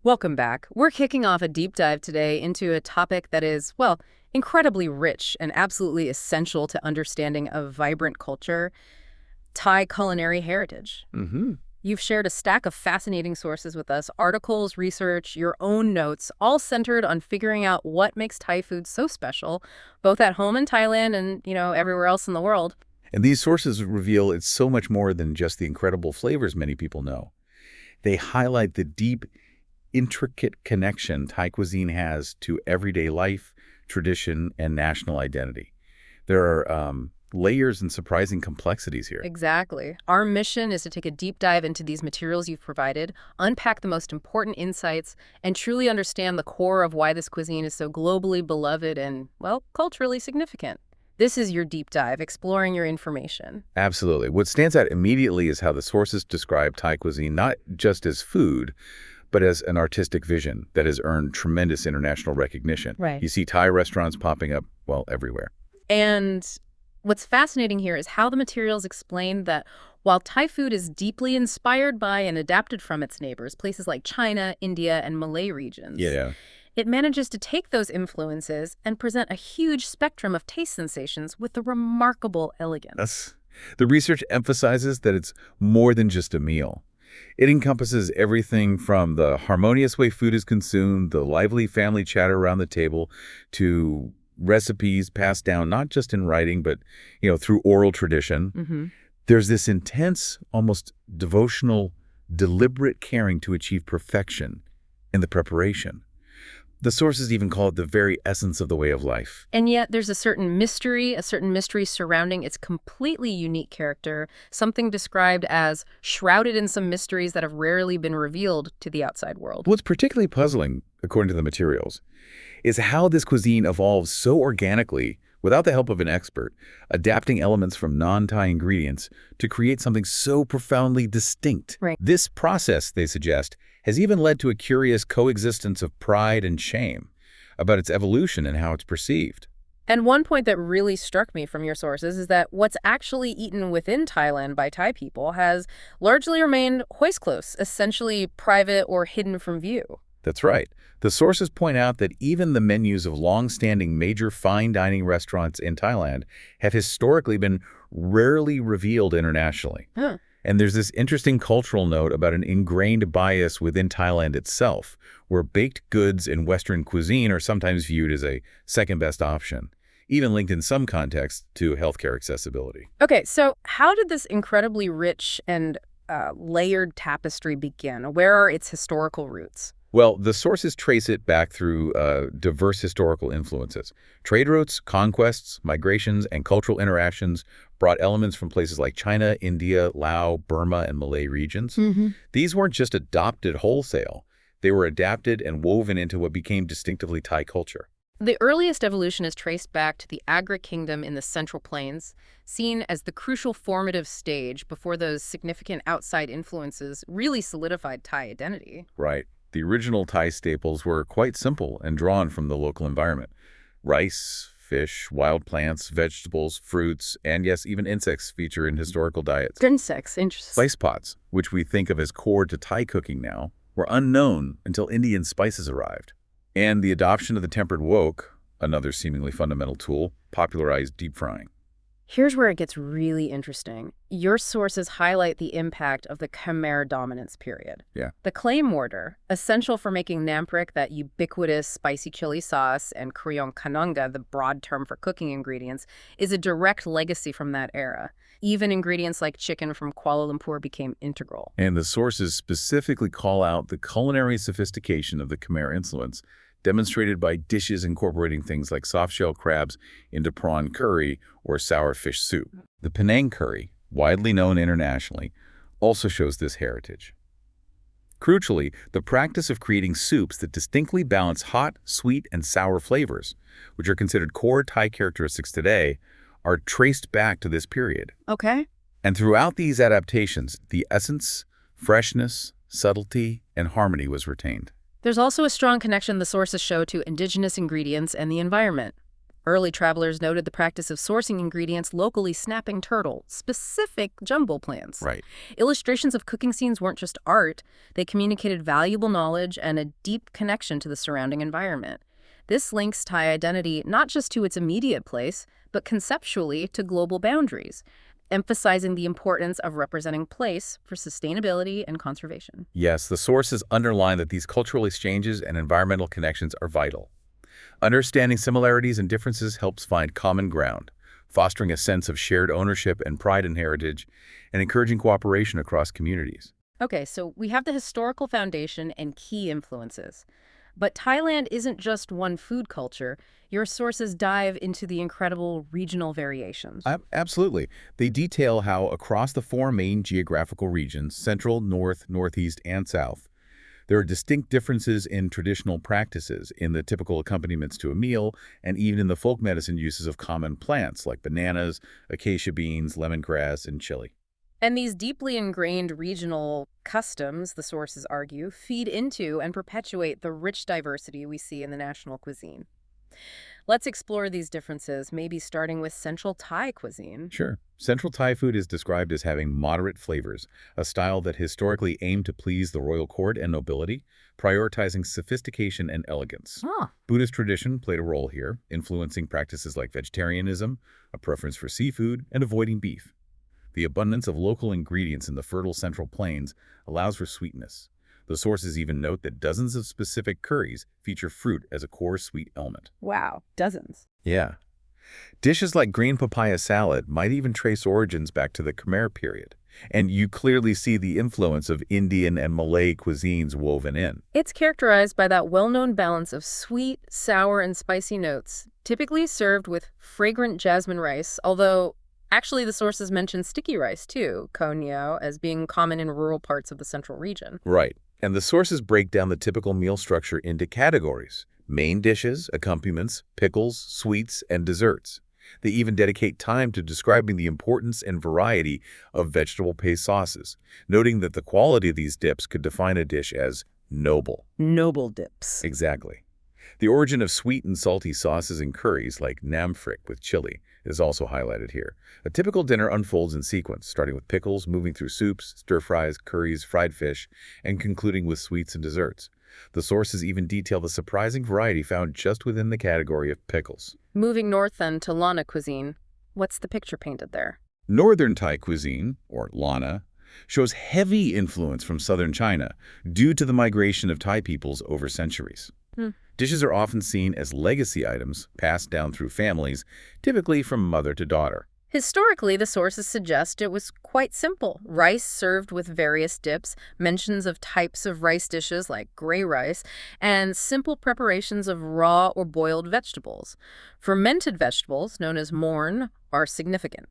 Welcome back. We're kicking off a deep dive today into a topic that is, well, incredibly rich and absolutely essential to understanding a vibrant culture, Thai culinary heritage. hmm You've shared a stack of fascinating sources with us, articles, research, your own notes, all centered on figuring out what makes Thai food so special, both at home in Thailand and, everywhere else in the world. And these sources reveal it's so much more than just the incredible flavors many people know. They highlight the deep, intricate connection Thai cuisine has to everyday life, tradition, and national identity. There are layers and surprising complexities here. Exactly. Our mission is to take a deep dive into these materials you've provided, unpack the most important insights, and truly understand the core of why this cuisine is so globally beloved and, well, culturally significant. This is your deep dive, exploring your information. Absolutely. What stands out immediately is how the sources describe Thai cuisine not just as food, but as an artistic vision that has earned tremendous international recognition. Right. You see Thai restaurants popping up, well, everywhere. And what's fascinating here is how the materials explain that while Thai food is deeply inspired by and adapted from its neighbors, places like China, India, and Malay regions, Yeah. it manages to take those influences and present a huge spectrum of taste sensations with a remarkable elegance. The research emphasizes that it's more than just a meal. It encompasses everything from the harmonious way food is consumed, the lively family chatter around the table, to recipes passed down not just in writing, but through oral tradition. There's this intense, almost devotional, deliberate caring to achieve perfection in the preparation. The sources even call it the very essence of the way of life. And yet there's a certain mystery surrounding its completely unique character, something described as shrouded in some mysteries that have rarely been revealed to the outside world. What's particularly puzzling, according to the materials, is how this cuisine evolves so organically without the help of an expert, adapting elements from non-Thai ingredients to create something so profoundly distinct. Right. This process, they suggest, has even led to a curious coexistence of pride and shame about its evolution and how it's perceived. And one point that really struck me from your sources is that what's actually eaten within Thailand by Thai people has largely remained huisclose, essentially private or hidden from view. That's right. The sources point out that even the menus of long-standing major fine dining restaurants in Thailand have historically been rarely revealed internationally. Huh. And there's this interesting cultural note about an ingrained bias within Thailand itself, where baked goods in Western cuisine are sometimes viewed as a second-best option, even linked in some contexts to healthcare accessibility. Okay, so how did this incredibly rich and layered tapestry begin? Where are its historical roots? Well, the sources trace it back through diverse historical influences. Trade routes, conquests, migrations, and cultural interactions brought elements from places like China, India, Laos, Burma, and Malay regions. These weren't just adopted wholesale. They were adapted and woven into what became distinctively Thai culture. The earliest evolution is traced back to the Agra Kingdom in the Central Plains, seen as the crucial formative stage before those significant outside influences really solidified Thai identity. Right. The original Thai staples were quite simple and drawn from the local environment. Rice, fish, wild plants, vegetables, fruits, and yes, even insects feature in historical diets. Insects, interesting. Spice pots, which we think of as core to Thai cooking now, were unknown until Indian spices arrived. And the adoption of the tempered wok, another seemingly fundamental tool, popularized deep frying. Here's where it gets really interesting. Your sources highlight the impact of the Khmer dominance period. Yeah. The clay mortar, essential for making namprik, that ubiquitous spicy chili sauce, and Kriong kananga, the broad term for cooking ingredients, is a direct legacy from that era. Even ingredients like chicken from Kuala Lumpur became integral. And the sources specifically call out the culinary sophistication of the Khmer influence, demonstrated by dishes incorporating things like soft-shell crabs into prawn curry or sour fish soup. The Penang curry, widely known internationally, also shows this heritage. Crucially, the practice of creating soups that distinctly balance hot, sweet, and sour flavors, which are considered core Thai characteristics today, are traced back to this period. Okay. And throughout these adaptations, the essence, freshness, subtlety, and harmony was retained. There's also a strong connection the sources show to indigenous ingredients and the environment. Early travelers noted the practice of sourcing ingredients locally, snapping turtle, specific jumbo plants. Right. Illustrations of cooking scenes weren't just art, they communicated valuable knowledge and a deep connection to the surrounding environment. This links Thai identity not just to its immediate place, but conceptually to global boundaries, emphasizing the importance of representing place for sustainability and conservation. Yes, the sources underline that these cultural exchanges and environmental connections are vital. Understanding similarities and differences helps find common ground, fostering a sense of shared ownership and pride in heritage, and encouraging cooperation across communities. Okay, so we have the historical foundation and key influences. But Thailand isn't just one food culture. Your sources dive into the incredible regional variations. Absolutely. They detail how across the four main geographical regions, Central, North, Northeast, and South, there are distinct differences in traditional practices, in the typical accompaniments to a meal, and even in the folk medicine uses of common plants like bananas, acacia beans, lemongrass, and chili. And these deeply ingrained regional customs, the sources argue, feed into and perpetuate the rich diversity we see in the national cuisine. Let's explore these differences, maybe starting with Central Thai cuisine. Sure. Central Thai food is described as having moderate flavors, a style that historically aimed to please the royal court and nobility, prioritizing sophistication and elegance. Huh. Buddhist tradition played a role here, influencing practices like vegetarianism, a preference for seafood, and avoiding beef. The abundance of local ingredients in the fertile Central Plains allows for sweetness. The sources even note that dozens of specific curries feature fruit as a core sweet element. Wow, dozens. Yeah. Dishes like green papaya salad might even trace origins back to the Khmer period. And you clearly see the influence of Indian and Malay cuisines woven in. It's characterized by that well-known balance of sweet, sour, and spicy notes, typically served with fragrant jasmine rice, although actually the sources mention sticky rice too, konyo, as being common in rural parts of the central region. Right. And the sources break down the typical meal structure into categories: main dishes, accompaniments, pickles, sweets, and desserts. They even dedicate time to describing the importance and variety of vegetable-based sauces, noting that the quality of these dips could define a dish as noble. Noble dips. Exactly. The origin of sweet and salty sauces and curries, like nam phrik with chili, is also highlighted here. A typical dinner unfolds in sequence, starting with pickles, moving through soups, stir-fries, curries, fried fish, and concluding with sweets and desserts. The sources even detail the surprising variety found just within the category of pickles. Moving north then to Lana cuisine. What's the picture painted there? Northern Thai cuisine, or Lana, shows heavy influence from southern China due to the migration of Thai peoples over centuries. Dishes are often seen as legacy items passed down through families, typically from mother to daughter. Historically, the sources suggest it was quite simple. Rice served with various dips, mentions of types of rice dishes like gray rice, and simple preparations of raw or boiled vegetables. Fermented vegetables, known as morn, are significant.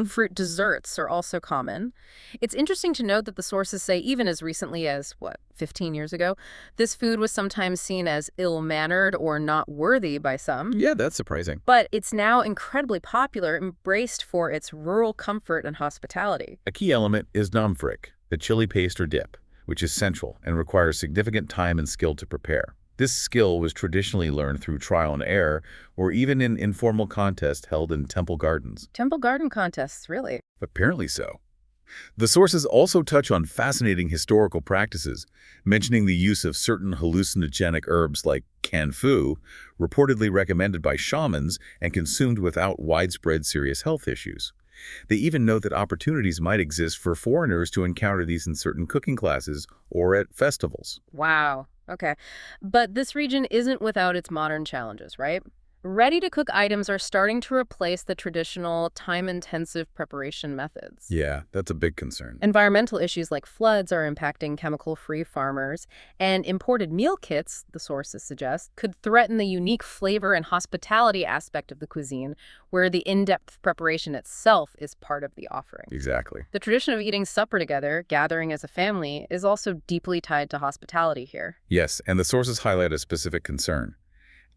Fruit desserts are also common. It's interesting to note that the sources say even as recently as, 15 years ago, this food was sometimes seen as ill-mannered or not worthy by some. Yeah, that's surprising. But it's now incredibly popular, embraced for its rural comfort and hospitality. A key element is nam phrik, the chili paste or dip, which is central and requires significant time and skill to prepare. This skill was traditionally learned through trial and error, or even in informal contests held in temple gardens. Temple garden contests, really? Apparently so. The sources also touch on fascinating historical practices, mentioning the use of certain hallucinogenic herbs like canfu, reportedly recommended by shamans and consumed without widespread serious health issues. They even note that opportunities might exist for foreigners to encounter these in certain cooking classes or at festivals. Wow. Okay. But this region isn't without its modern challenges, right? Ready-to-cook items are starting to replace the traditional time-intensive preparation methods. Yeah, that's a big concern. Environmental issues like floods are impacting chemical-free farmers, and imported meal kits, the sources suggest, could threaten the unique flavor and hospitality aspect of the cuisine, where the in-depth preparation itself is part of the offering. Exactly. The tradition of eating supper together, gathering as a family, is also deeply tied to hospitality here. Yes, and the sources highlight a specific concern.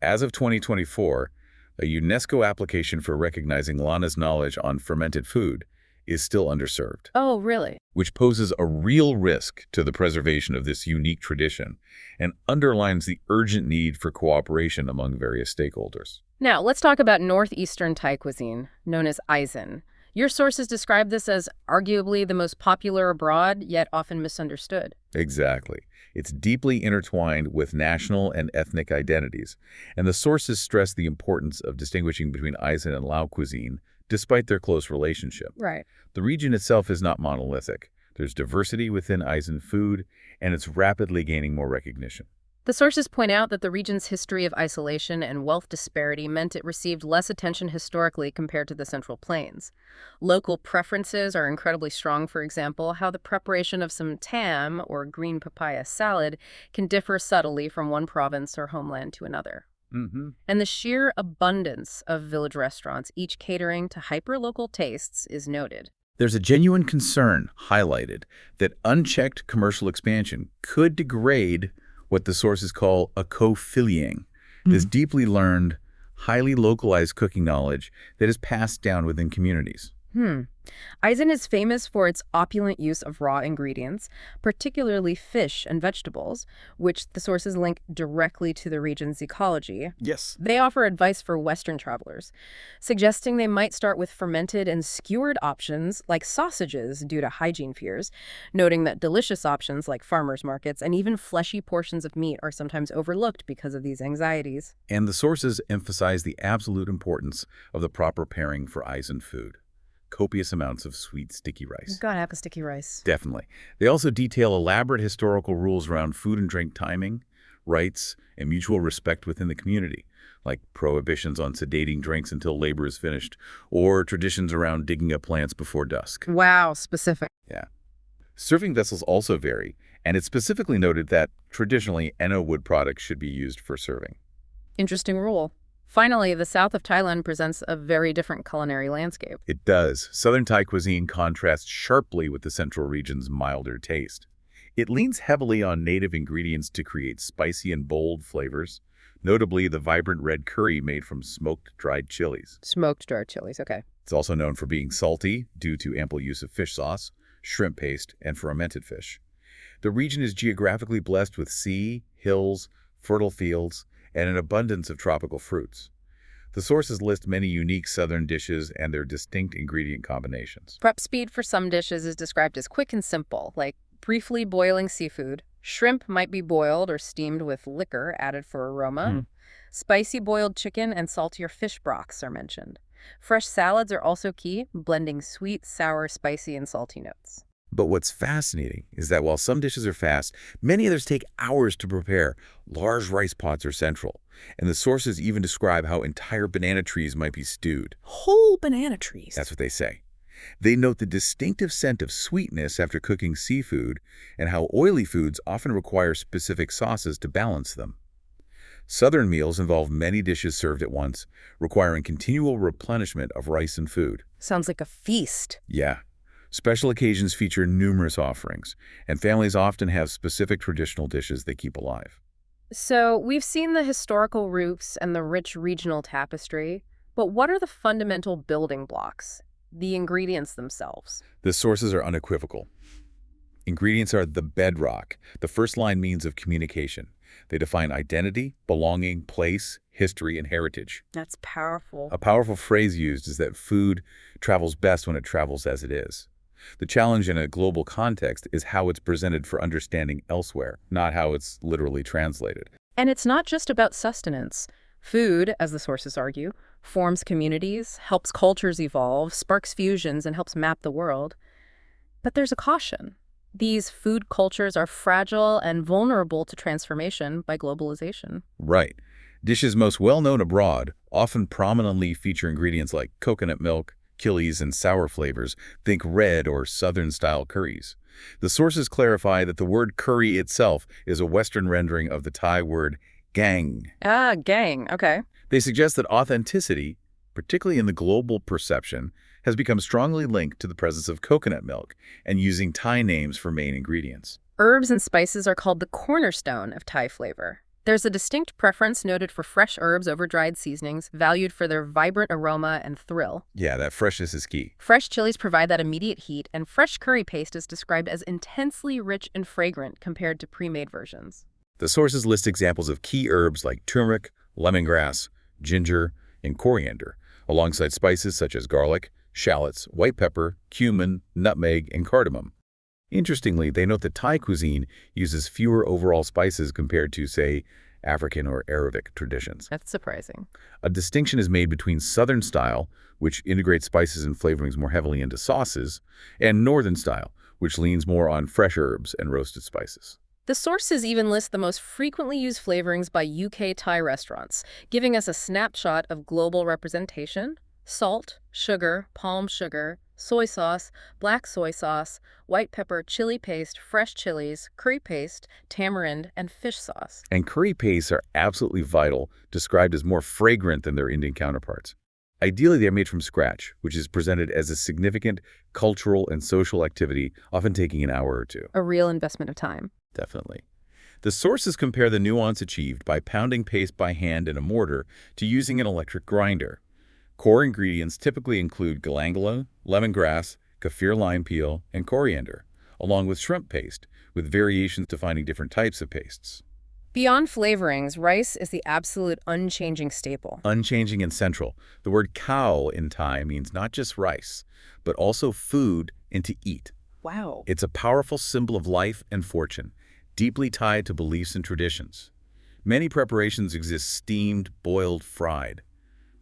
As of 2024, a UNESCO application for recognizing Lana's knowledge on fermented food is still underserved, Oh, really? which poses a real risk to the preservation of this unique tradition and underlines the urgent need for cooperation among various stakeholders. Now, let's talk about northeastern Thai cuisine, known as Aisin. Your sources describe this as arguably the most popular abroad, yet often misunderstood. Exactly. It's deeply intertwined with national and ethnic identities, and the sources stress the importance of distinguishing between Aisin and Lao cuisine, despite their close relationship. Right. The region itself is not monolithic. There's diversity within Aisin food, and it's rapidly gaining more recognition. The sources point out that the region's history of isolation and wealth disparity meant it received less attention historically compared to the Central Plains. Local preferences are incredibly strong. For example, how the preparation of some tam, or green papaya salad, can differ subtly from one province or homeland to another. And the sheer abundance of village restaurants, each catering to hyper-local tastes, is noted. There's a genuine concern highlighted that unchecked commercial expansion could degrade what the sources call a co-filling, this deeply learned, highly localized cooking knowledge that is passed down within communities. Aisin is famous for its opulent use of raw ingredients, particularly fish and vegetables, which the sources link directly to the region's ecology. Yes. They offer advice for Western travelers, suggesting they might start with fermented and skewered options like sausages due to hygiene fears, noting that delicious options like farmers markets and even fleshy portions of meat are sometimes overlooked because of these anxieties. And the sources emphasize the absolute importance of the proper pairing for Aisin food. Copious amounts of sweet, sticky rice. Gotta have a sticky rice. Definitely. They also detail elaborate historical rules around food and drink timing, rights, and mutual respect within the community, like prohibitions on sedating drinks until labor is finished, or traditions around digging up plants before dusk. Wow, specific. Yeah. Serving vessels also vary, and it's specifically noted that traditionally, Eno wood products should be used for serving. Interesting rule. Finally, the south of Thailand presents a very different culinary landscape. It does. Southern Thai cuisine contrasts sharply with the central region's milder taste. It leans heavily on native ingredients to create spicy and bold flavors, notably the vibrant red curry made from smoked dried chilies. Smoked dried chilies, okay. It's also known for being salty due to ample use of fish sauce, shrimp paste, and fermented fish. The region is geographically blessed with sea, hills, fertile fields, and an abundance of tropical fruits. The sources list many unique southern dishes and their distinct ingredient combinations. Prep speed for some dishes is described as quick and simple, like briefly boiling seafood. Shrimp might be boiled or steamed with liquor added for aroma. Spicy boiled chicken and saltier fish broths are mentioned. Fresh salads are also key, blending sweet, sour, spicy, and salty notes. But what's fascinating is that while some dishes are fast, many others take hours to prepare. Large rice pots are central, and the sources even describe how entire banana trees might be stewed. Whole banana trees. That's what they say. They note the distinctive scent of sweetness after cooking seafood and how oily foods often require specific sauces to balance them. Southern meals involve many dishes served at once, requiring continual replenishment of rice and food. Sounds like a feast. Yeah. Special occasions feature numerous offerings, and families often have specific traditional dishes they keep alive. So we've seen the historical roots and the rich regional tapestry, but what are the fundamental building blocks, the ingredients themselves? The sources are unequivocal. Ingredients are the bedrock, the first-line means of communication. They define identity, belonging, place, history, and heritage. That's powerful. A powerful phrase used is that food travels best when it travels as it is. The challenge in a global context is how it's presented for understanding elsewhere, not how it's literally translated. And it's not just about sustenance. Food, as the sources argue, forms communities, helps cultures evolve, sparks fusions, and helps map the world. But there's a caution. These food cultures are fragile and vulnerable to transformation by globalization. Right. Dishes most well known abroad often prominently feature ingredients like coconut milk, chilies, and sour flavors. Think red or southern-style curries. The sources clarify that the word curry itself is a Western rendering of the Thai word gang. Ah, gang. Okay. They suggest that authenticity, particularly in the global perception, has become strongly linked to the presence of coconut milk and using Thai names for main ingredients. Herbs and spices are called the cornerstone of Thai flavor. There's a distinct preference noted for fresh herbs over dried seasonings, valued for their vibrant aroma and thrill. Yeah, that freshness is key. Fresh chilies provide that immediate heat, and fresh curry paste is described as intensely rich and fragrant compared to pre-made versions. The sources list examples of key herbs like turmeric, lemongrass, ginger, and coriander, alongside spices such as garlic, shallots, white pepper, cumin, nutmeg, and cardamom. Interestingly, they note that Thai cuisine uses fewer overall spices compared to, say, African or Arabic traditions. That's surprising. A distinction is made between Southern style, which integrates spices and flavorings more heavily into sauces, and Northern style, which leans more on fresh herbs and roasted spices. The sources even list the most frequently used flavorings by UK Thai restaurants, giving us a snapshot of global representation: salt, sugar, palm sugar, soy sauce, black soy sauce, white pepper, chili paste, fresh chilies, curry paste, tamarind, and fish sauce. And curry pastes are absolutely vital, described as more fragrant than their Indian counterparts. Ideally, they are made from scratch, which is presented as a significant cultural and social activity, often taking an hour or two. A real investment of time. Definitely. The sources compare the nuance achieved by pounding paste by hand in a mortar to using an electric grinder. Core ingredients typically include galangal, lemongrass, kaffir lime peel, and coriander, along with shrimp paste, with variations defining different types of pastes. Beyond flavorings, rice is the absolute unchanging staple. Unchanging and central, the word khao in Thai means not just rice, but also food and to eat. Wow. It's a powerful symbol of life and fortune, deeply tied to beliefs and traditions. Many preparations exist steamed, boiled, fried.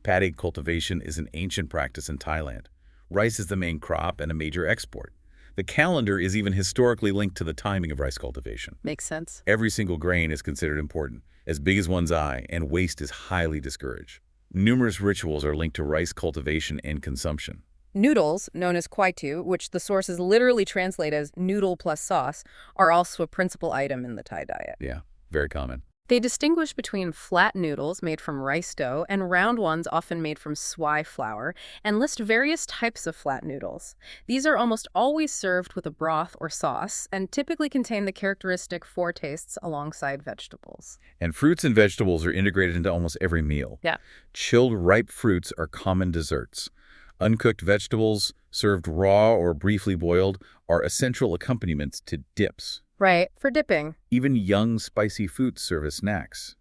Paddy cultivation is an ancient practice in Thailand. Rice is the main crop and a major export. The calendar is even historically linked to the timing of rice cultivation. Makes sense. Every single grain is considered important, as big as one's eye, and waste is highly discouraged. Numerous rituals are linked to rice cultivation and consumption. Noodles, known as kwaitu, which the sources literally translate as noodle plus sauce, are also a principal item in the Thai diet. Yeah, very common. They distinguish between flat noodles made from rice dough and round ones often made from swai flour, and list various types of flat noodles. These are almost always served with a broth or sauce and typically contain the characteristic four tastes alongside vegetables. And fruits and vegetables are integrated into almost every meal. Yeah. Chilled ripe fruits are common desserts. Uncooked vegetables, served raw or briefly boiled, are essential accompaniments to dips. Right, for dipping. Even young, spicy foods serve as snacks.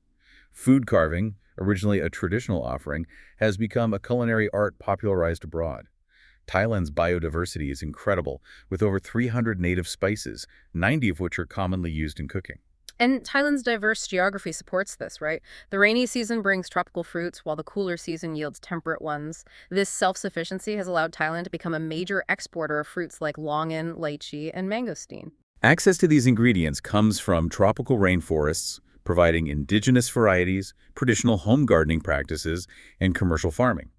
Food carving, originally a traditional offering, has become a culinary art popularized abroad. Thailand's biodiversity is incredible, with over 300 native spices, 90 of which are commonly used in cooking. And Thailand's diverse geography supports this, right? The rainy season brings tropical fruits, while the cooler season yields temperate ones. This self-sufficiency has allowed Thailand to become a major exporter of fruits like longan, lychee, and mangosteen. Access to these ingredients comes from tropical rainforests, providing indigenous varieties, traditional home gardening practices, and commercial farming.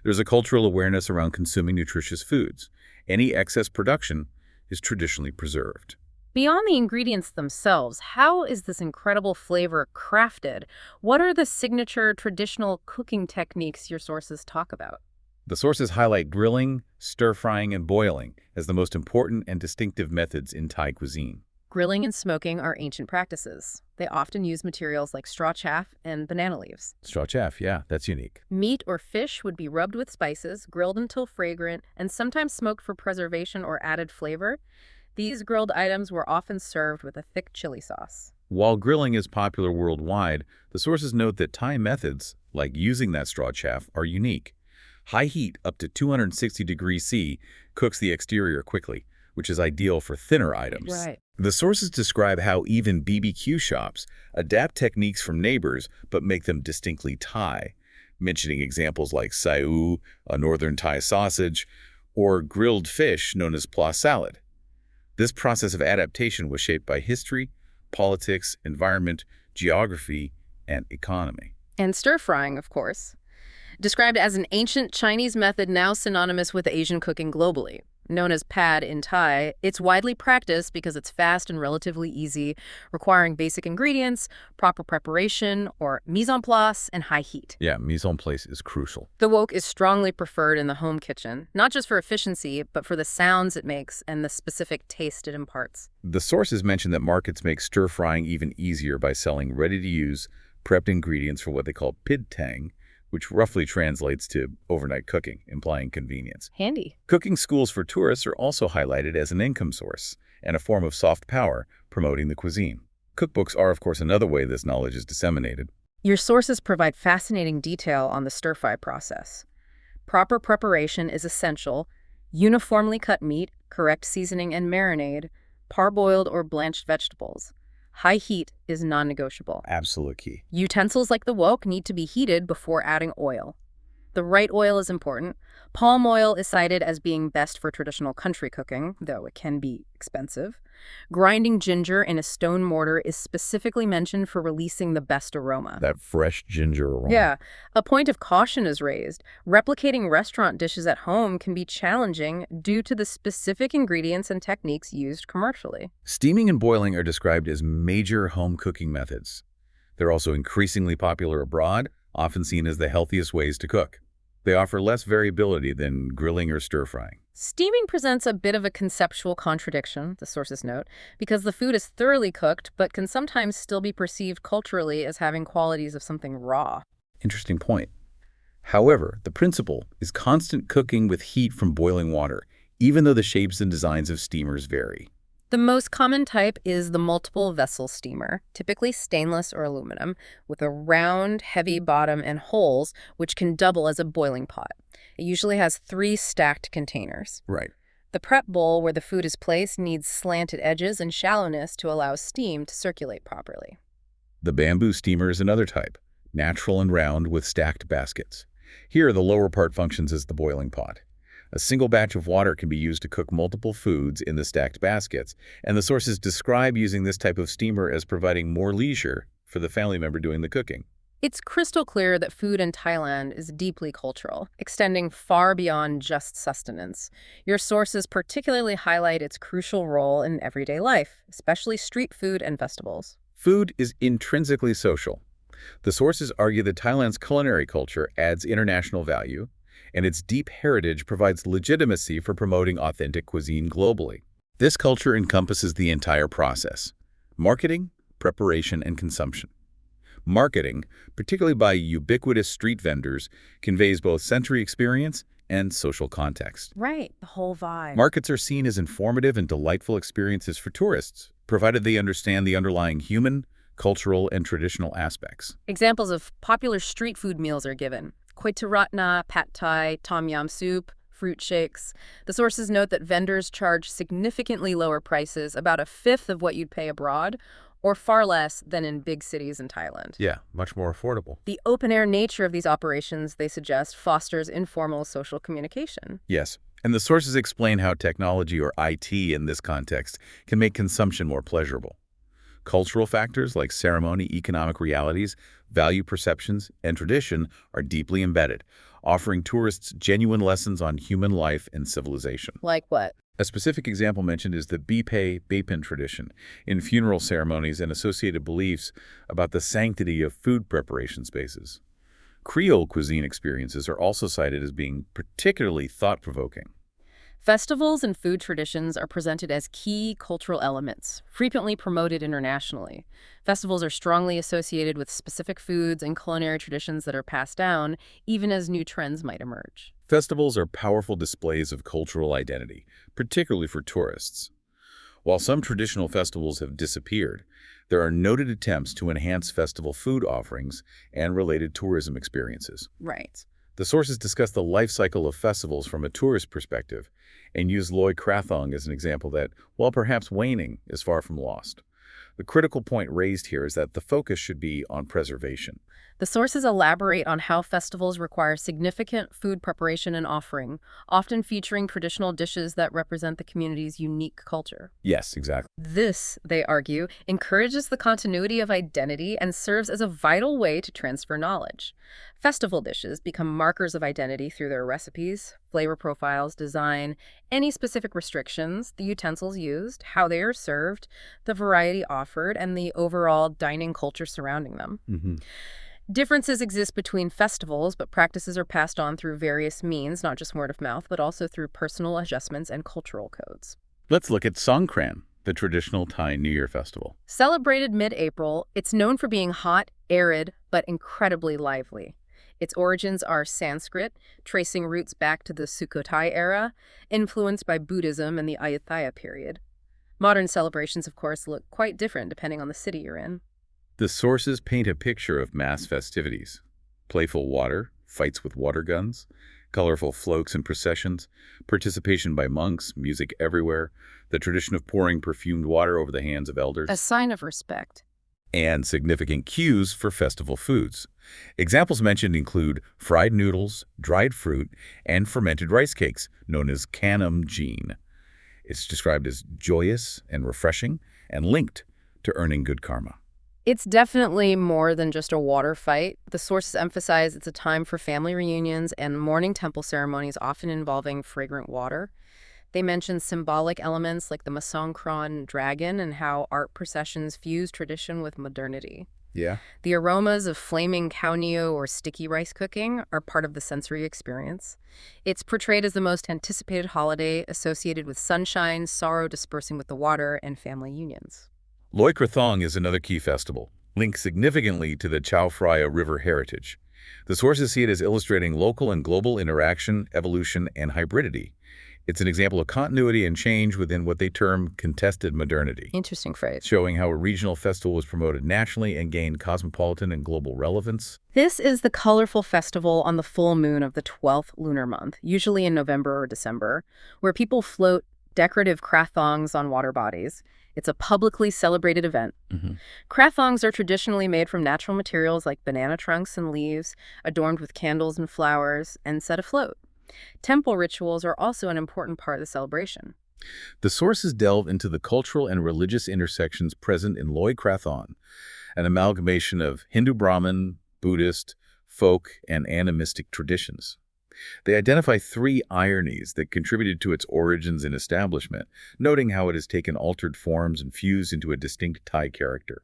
There's a cultural awareness around consuming nutritious foods. Any excess production is traditionally preserved. Beyond the ingredients themselves, how is this incredible flavor crafted? What are the signature traditional cooking techniques your sources talk about? The sources highlight grilling, stir-frying, and boiling as the most important and distinctive methods in Thai cuisine. Grilling and smoking are ancient practices. They often use materials like straw chaff and banana leaves. Straw chaff, yeah, that's unique. Meat or fish would be rubbed with spices, grilled until fragrant, and sometimes smoked for preservation or added flavor. These grilled items were often served with a thick chili sauce. While grilling is popular worldwide, the sources note that Thai methods, like using that straw chaff, are unique. High heat, up to 260 degrees C, cooks the exterior quickly, which is ideal for thinner items. Right. The sources describe how even BBQ shops adapt techniques from neighbors but make them distinctly Thai, mentioning examples like sayur, a northern Thai sausage, or grilled fish known as pla salad. This process of adaptation was shaped by history, politics, environment, geography, and economy. And stir-frying, of course. Described as an ancient Chinese method now synonymous with Asian cooking globally. known as pad in Thai. It's widely practiced because it's fast and relatively easy, requiring basic ingredients, proper preparation, or mise en place, and high heat. Yeah, mise en place is crucial. The wok is strongly preferred in the home kitchen, not just for efficiency, but for the sounds it makes and the specific taste it imparts. The sources mention that markets make stir-frying even easier by selling ready-to-use, prepped ingredients for what they call pid tang, which roughly translates to overnight cooking, implying convenience. Handy. Cooking schools for tourists are also highlighted as an income source and a form of soft power promoting the cuisine. Cookbooks are, of course, another way this knowledge is disseminated. Your sources provide fascinating detail on the stir-fry process. Proper preparation is essential. Uniformly cut meat, correct seasoning and marinade, parboiled or blanched vegetables. High heat is non-negotiable. Absolute key. Utensils like the wok need to be heated before adding oil. The right oil is important. Palm oil is cited as being best for traditional country cooking, though it can be expensive. Grinding ginger in a stone mortar is specifically mentioned for releasing the best aroma. That fresh ginger aroma. Yeah. A point of caution is raised. Replicating restaurant dishes at home can be challenging due to the specific ingredients and techniques used commercially. Steaming and boiling are described as major home cooking methods. They're also increasingly popular abroad, often seen as the healthiest ways to cook. They offer less variability than grilling or stir-frying. Steaming presents a bit of a conceptual contradiction, the sources note, because the food is thoroughly cooked but can sometimes still be perceived culturally as having qualities of something raw. Interesting point. However, the principle is constant cooking with heat from boiling water, even though the shapes and designs of steamers vary. The most common type is the multiple vessel steamer, typically stainless or aluminum, with a round, heavy bottom and holes, which can double as a boiling pot. It usually has 3 stacked containers. Right. The prep bowl where the food is placed needs slanted edges and shallowness to allow steam to circulate properly. The bamboo steamer is another type, natural and round with stacked baskets. Here, the lower part functions as the boiling pot. A single batch of water can be used to cook multiple foods in the stacked baskets, and the sources describe using this type of steamer as providing more leisure for the family member doing the cooking. It's crystal clear that food in Thailand is deeply cultural, extending far beyond just sustenance. Your sources particularly highlight its crucial role in everyday life, especially street food and festivals. Food is intrinsically social. The sources argue that Thailand's culinary culture adds international value, and its deep heritage provides legitimacy for promoting authentic cuisine globally. This culture encompasses the entire process: marketing, preparation, and consumption. Marketing, particularly by ubiquitous street vendors, conveys both sensory experience and social context. Right, the whole vibe. Markets are seen as informative and delightful experiences for tourists, provided they understand the underlying human, cultural, and traditional aspects. Examples of popular street food meals are given: Koi Ratna, Pad Thai, Tom Yam soup, fruit shakes. The sources note that vendors charge significantly lower prices, about a fifth of what you'd pay abroad, or far less than in big cities in Thailand. Yeah, much more affordable. The open-air nature of these operations, they suggest, fosters informal social communication. Yes, and the sources explain how technology, or IT in this context, can make consumption more pleasurable. Cultural factors like ceremony, economic realities, value perceptions, and tradition are deeply embedded, offering tourists genuine lessons on human life and civilization. Like what? A specific example mentioned is the Bipe Bapin tradition in funeral ceremonies and associated beliefs about the sanctity of food preparation spaces. Creole cuisine experiences are also cited as being particularly thought-provoking. Festivals and food traditions are presented as key cultural elements, frequently promoted internationally. Festivals are strongly associated with specific foods and culinary traditions that are passed down, even as new trends might emerge. Festivals are powerful displays of cultural identity, particularly for tourists. While some traditional festivals have disappeared, there are noted attempts to enhance festival food offerings and related tourism experiences. Right. The sources discuss the life cycle of festivals from a tourist perspective and use Loy Krathong as an example that, while perhaps waning, is far from lost. The critical point raised here is that the focus should be on preservation. The sources elaborate on how festivals require significant food preparation and offering, often featuring traditional dishes that represent the community's unique culture. Yes, exactly. This, they argue, encourages the continuity of identity and serves as a vital way to transfer knowledge. Festival dishes become markers of identity through their recipes, flavor profiles, design, any specific restrictions, the utensils used, how they are served, the variety offered, and the overall dining culture surrounding them. Hmm. Differences exist between festivals, but practices are passed on through various means, not just word of mouth, but also through personal adjustments and cultural codes. Let's look at Songkran, the traditional Thai New Year festival. Celebrated mid-April, it's known for being hot, arid, but incredibly lively. Its origins are Sanskrit, tracing roots back to the Sukhothai era, influenced by Buddhism and the Ayutthaya period. Modern celebrations, of course, look quite different depending on the city you're in. The sources paint a picture of mass festivities. Playful water, fights with water guns, colorful floats and processions, participation by monks, music everywhere, the tradition of pouring perfumed water over the hands of elders, A sign of respect. and significant cues for festival foods. Examples mentioned include fried noodles, dried fruit, and fermented rice cakes, known as kanam jeen. It's described as joyous and refreshing and linked to earning good karma. It's definitely more than just a water fight. The sources emphasize it's a time for family reunions and morning temple ceremonies, often involving fragrant water. They mention symbolic elements like the Masongkran dragon and how art processions fuse tradition with modernity. Yeah. The aromas of flaming cow neo or sticky rice cooking are part of the sensory experience. It's portrayed as the most anticipated holiday associated with sunshine, sorrow dispersing with the water, and family unions. Loy Krathong is another key festival, linked significantly to the Chao Phraya River heritage. The sources see it as illustrating local and global interaction, evolution, and hybridity. It's an example of continuity and change within what they term contested modernity, Interesting phrase. showing how a regional festival was promoted nationally and gained cosmopolitan and global relevance. This is the colorful festival on the full moon of the 12th lunar month, usually in November or December, where people float decorative krathongs on water bodies. It's a publicly celebrated event. Mhm. Krathongs are traditionally made from natural materials like banana trunks and leaves, adorned with candles and flowers, and set afloat. Temple rituals are also an important part of the celebration. The sources delve into the cultural and religious intersections present in Loy Krathong, an amalgamation of Hindu Brahmin, Buddhist, folk, and animistic traditions. They identify three ironies that contributed to its origins and establishment, noting how it has taken altered forms and fused into a distinct Thai character.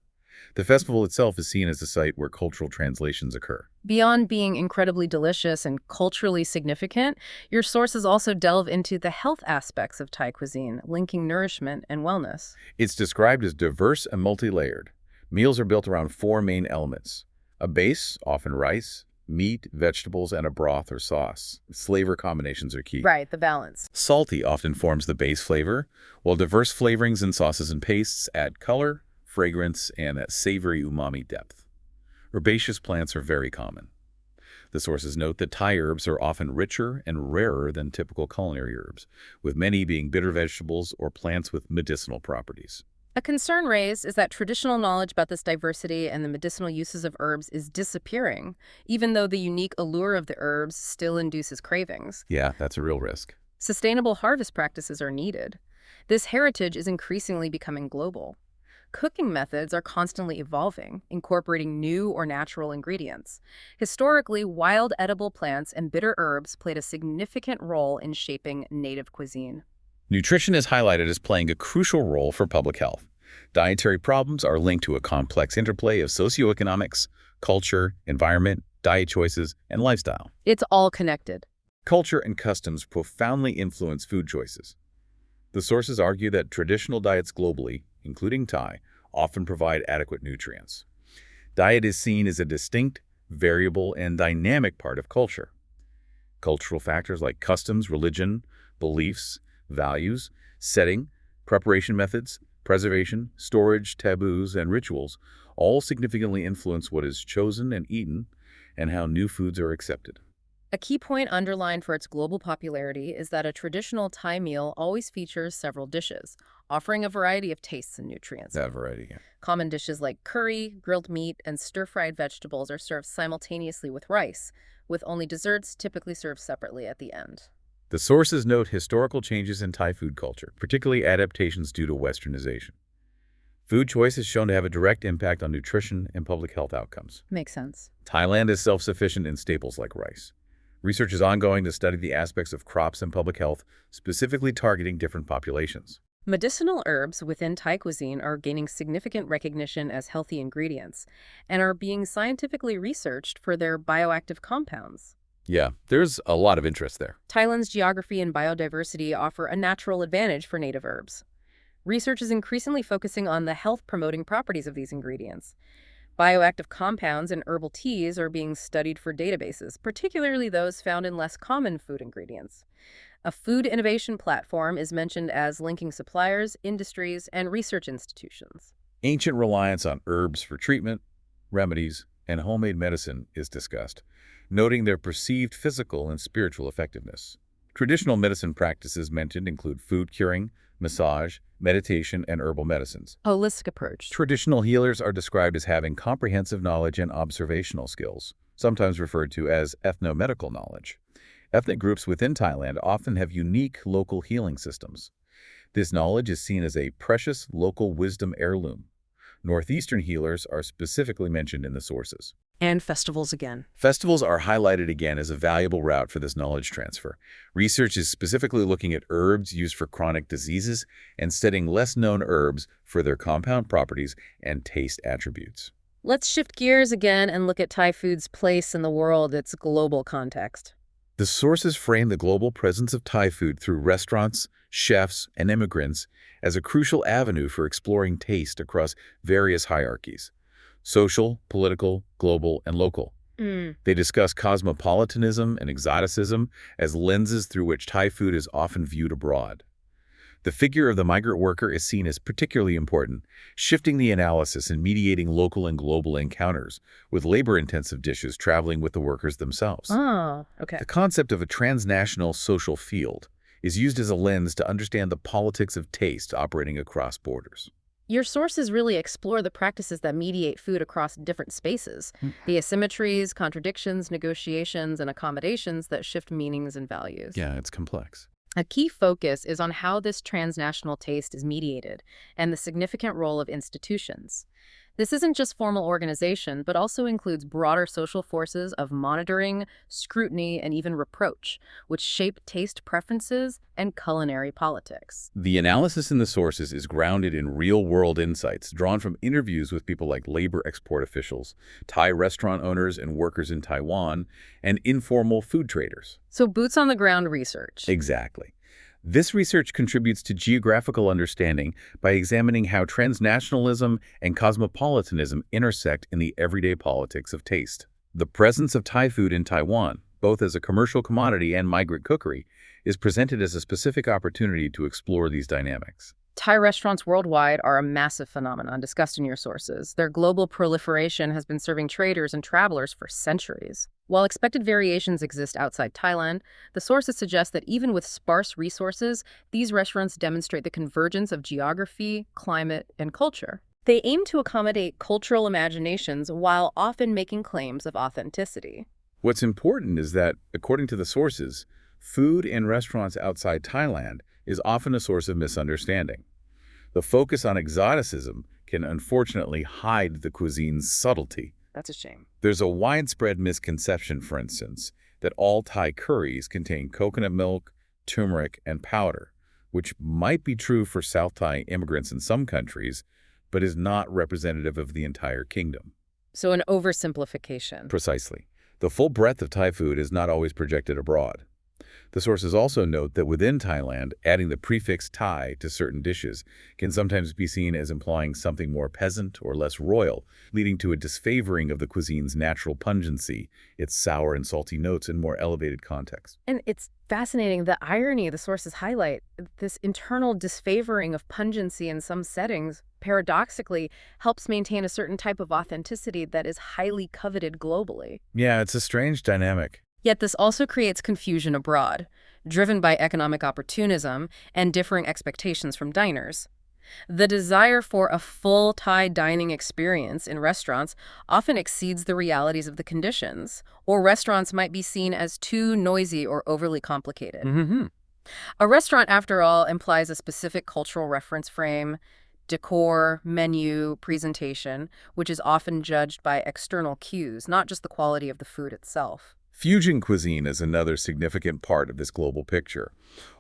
The festival itself is seen as a site where cultural translations occur. Beyond being incredibly delicious and culturally significant, your sources also delve into the health aspects of Thai cuisine, linking nourishment and wellness. It's described as diverse and multi-layered. Meals are built around four main elements: a base, often rice, meat, vegetables, and a broth or sauce. Flavor combinations are key. Right, the balance. Salty often forms the base flavor, while diverse flavorings in sauces and pastes add color, fragrance, and that savory umami depth. Herbaceous plants are very common. The sources note that Thai herbs are often richer and rarer than typical culinary herbs, with many being bitter vegetables or plants with medicinal properties. A concern raised is that traditional knowledge about this diversity and the medicinal uses of herbs is disappearing, even though the unique allure of the herbs still induces cravings. Yeah, that's a real risk. Sustainable harvest practices are needed. This heritage is increasingly becoming global. Cooking methods are constantly evolving, incorporating new or natural ingredients. Historically, wild edible plants and bitter herbs played a significant role in shaping native cuisine. Nutrition is highlighted as playing a crucial role for public health. Dietary problems are linked to a complex interplay of socioeconomics, culture, environment, diet choices, and lifestyle. It's all connected. Culture and customs profoundly influence food choices. The sources argue that traditional diets globally, including Thai, often provide adequate nutrients. Diet is seen as a distinct, variable, and dynamic part of culture. Cultural factors like customs, religion, beliefs, values, setting, preparation methods, preservation, storage, taboos, and rituals all significantly influence what is chosen and eaten and how new foods are accepted. A key point underlined for its global popularity is that a traditional Thai meal always features several dishes, offering a variety of tastes and nutrients. That variety, yeah. Common dishes like curry, grilled meat, and stir-fried vegetables are served simultaneously with rice, with only desserts typically served separately at the end. The sources note historical changes in Thai food culture, particularly adaptations due to westernization. Food choice is shown to have a direct impact on nutrition and public health outcomes. Makes sense. Thailand is self-sufficient in staples like rice. Research is ongoing to study the aspects of crops and public health, specifically targeting different populations. Medicinal herbs within Thai cuisine are gaining significant recognition as healthy ingredients and are being scientifically researched for their bioactive compounds. Yeah, there's a lot of interest there. Thailand's geography and biodiversity offer a natural advantage for native herbs. Research is increasingly focusing on the health-promoting properties of these ingredients. Bioactive compounds and herbal teas are being studied for databases, particularly those found in less common food ingredients. A food innovation platform is mentioned as linking suppliers, industries, and research institutions. Ancient reliance on herbs for treatment, remedies, and homemade medicine is discussed, noting their perceived physical and spiritual effectiveness. Traditional medicine practices mentioned include food curing, massage, meditation, and herbal medicines. Holistic approach. Traditional healers are described as having comprehensive knowledge and observational skills, sometimes referred to as ethnomedical knowledge. Ethnic groups within Thailand often have unique local healing systems. This knowledge is seen as a precious local wisdom heirloom. Northeastern healers are specifically mentioned in the sources. And festivals again. Festivals are highlighted again as a valuable route for this knowledge transfer. Research is specifically looking at herbs used for chronic diseases and studying less-known herbs for their compound properties and taste attributes. Let's shift gears again and look at Thai food's place in the world, its global context. The sources frame the global presence of Thai food through restaurants, chefs, and immigrants as a crucial avenue for exploring taste across various hierarchies: social, political, global, and local. They discuss cosmopolitanism and exoticism as lenses through which Thai food is often viewed abroad. The figure of the migrant worker is seen as particularly important, shifting the analysis and mediating local and global encounters, with labor-intensive dishes traveling with the workers themselves. Oh, okay. The concept of a transnational social field is used as a lens to understand the politics of taste operating across borders. Your sources really explore the practices that mediate food across different spaces, the asymmetries, contradictions, negotiations, and accommodations that shift meanings and values. Yeah, it's complex. A key focus is on how this transnational taste is mediated and the significant role of institutions. This isn't just formal organization, but also includes broader social forces of monitoring, scrutiny, and even reproach, which shape taste preferences and culinary politics. The analysis in the sources is grounded in real-world insights drawn from interviews with people like labor export officials, Thai restaurant owners and workers in Taiwan, and informal food traders. So boots-on-the-ground research. Exactly. This research contributes to geographical understanding by examining how transnationalism and cosmopolitanism intersect in the everyday politics of taste. The presence of Thai food in Taiwan, both as a commercial commodity and migrant cookery, is presented as a specific opportunity to explore these dynamics. Thai restaurants worldwide are a massive phenomenon discussed in your sources. Their global proliferation has been serving traders and travelers for centuries. While expected variations exist outside Thailand, the sources suggest that even with sparse resources, these restaurants demonstrate the convergence of geography, climate, and culture. They aim to accommodate cultural imaginations while often making claims of authenticity. What's important is that, according to the sources, food in restaurants outside Thailand is often a source of misunderstanding. The focus on exoticism can unfortunately hide the cuisine's subtlety. That's a shame. There's a widespread misconception, for instance, that all Thai curries contain coconut milk, turmeric, and powder, which might be true for South Thai immigrants in some countries, but is not representative of the entire kingdom. So an oversimplification. Precisely. The full breadth of Thai food is not always projected abroad. The sources also note that within Thailand, adding the prefix Thai to certain dishes can sometimes be seen as implying something more peasant or less royal, leading to a disfavoring of the cuisine's natural pungency, its sour and salty notes in more elevated contexts. And it's fascinating, the irony the sources highlight, this internal disfavoring of pungency in some settings, paradoxically, helps maintain a certain type of authenticity that is highly coveted globally. Yeah, it's a strange dynamic. Yet this also creates confusion abroad, driven by economic opportunism and differing expectations from diners. The desire for a full Thai dining experience in restaurants often exceeds the realities of the conditions, or restaurants might be seen as too noisy or overly complicated. Mm-hmm. A restaurant, after all, implies a specific cultural reference frame, decor, menu, presentation, which is often judged by external cues, not just the quality of the food itself. Fusion cuisine is another significant part of this global picture.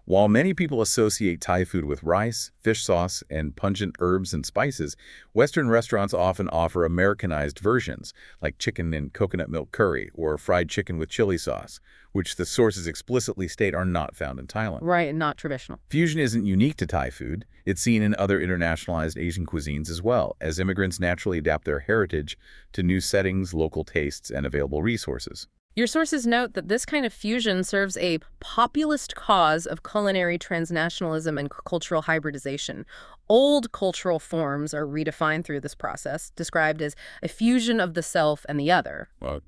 While many people associate Thai food with rice, fish sauce, and pungent herbs and spices, Western restaurants often offer Americanized versions, like chicken and coconut milk curry or fried chicken with chili sauce, which the sources explicitly state are not found in Thailand. Right, and not traditional. Fusion isn't unique to Thai food. It's seen in other internationalized Asian cuisines as well, as immigrants naturally adapt their heritage to new settings, local tastes, and available resources. Your sources note that this kind of fusion serves a populist cause of culinary transnationalism and cultural hybridization. Old cultural forms are redefined through this process, described as a fusion of the self and the other. Well,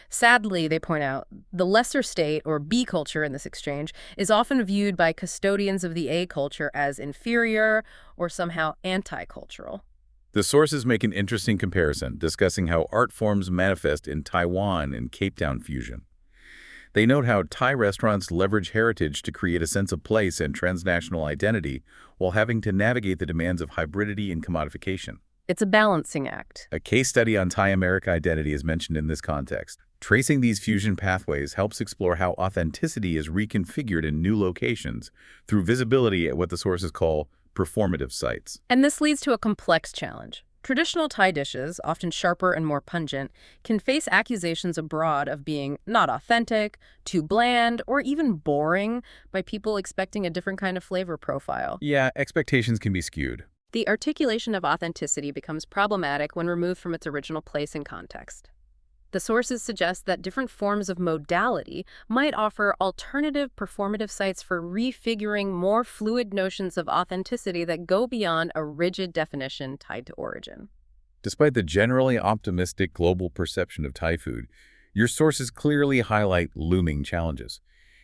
Sadly, they point out, the lesser state, or B culture in this exchange, is often viewed by custodians of the A culture as inferior or somehow anti-cultural. the sources make an interesting comparison, discussing how art forms manifest in Taiwan and Cape Town fusion. They note how Thai restaurants leverage heritage to create a sense of place and transnational identity while having to navigate the demands of hybridity and commodification. It's a balancing act. A case study on Thai America identity is mentioned in this context. Tracing these fusion pathways helps explore how authenticity is reconfigured in new locations through visibility at what the sources call performative sites. And this leads to a complex challenge. Traditional Thai dishes, often sharper and more pungent, can face accusations abroad of being not authentic, too bland, or even boring by people expecting a different kind of flavor profile. Yeah, expectations can be skewed. The articulation of authenticity becomes problematic when removed from its original place and context. The sources suggest that different forms of modality might offer alternative performative sites for refiguring more fluid notions of authenticity that go beyond a rigid definition tied to origin. Despite the generally optimistic global perception of Thai food, your sources clearly highlight looming challenges.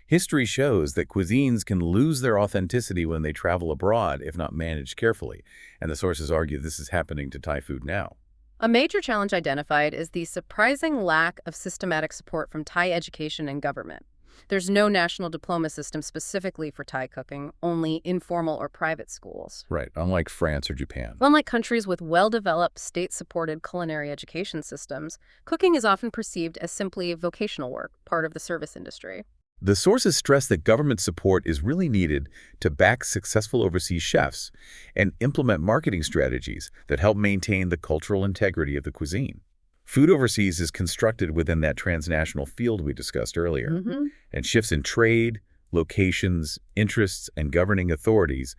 History shows that cuisines can lose their authenticity when they travel abroad if not managed carefully, and the sources argue this is happening to Thai food now. A major challenge identified is the surprising lack of systematic support from Thai education and government. There's no national diploma system specifically for Thai cooking, only informal or private schools. Right, unlike France or Japan. Unlike countries with well-developed state-supported culinary education systems, cooking is often perceived as simply vocational work, part of the service industry. The sources stress that government support is really needed to back successful overseas chefs and implement marketing strategies that help maintain the cultural integrity of the cuisine. Food overseas is constructed within that transnational field we discussed earlier, and shifts in trade, locations, interests, and governing authorities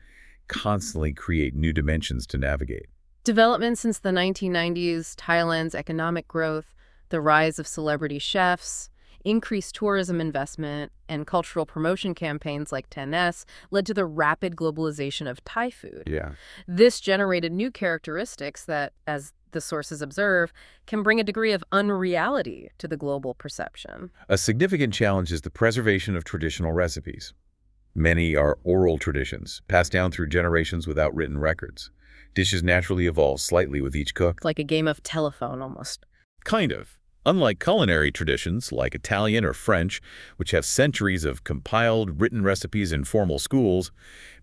constantly create new dimensions to navigate. Development since the 1990s, Thailand's economic growth, the rise of celebrity chefs, increased tourism investment, and cultural promotion campaigns like 10S led to the rapid globalization of Thai food. Yeah. This generated new characteristics that, as the sources observe, can bring a degree of unreality to the global perception. A significant challenge is the preservation of traditional recipes. Many are oral traditions, passed down through generations without written records. Dishes naturally evolve slightly with each cook. It's like a game of telephone, almost. Kind of. Unlike culinary traditions like Italian or French, which have centuries of compiled written recipes in formal schools,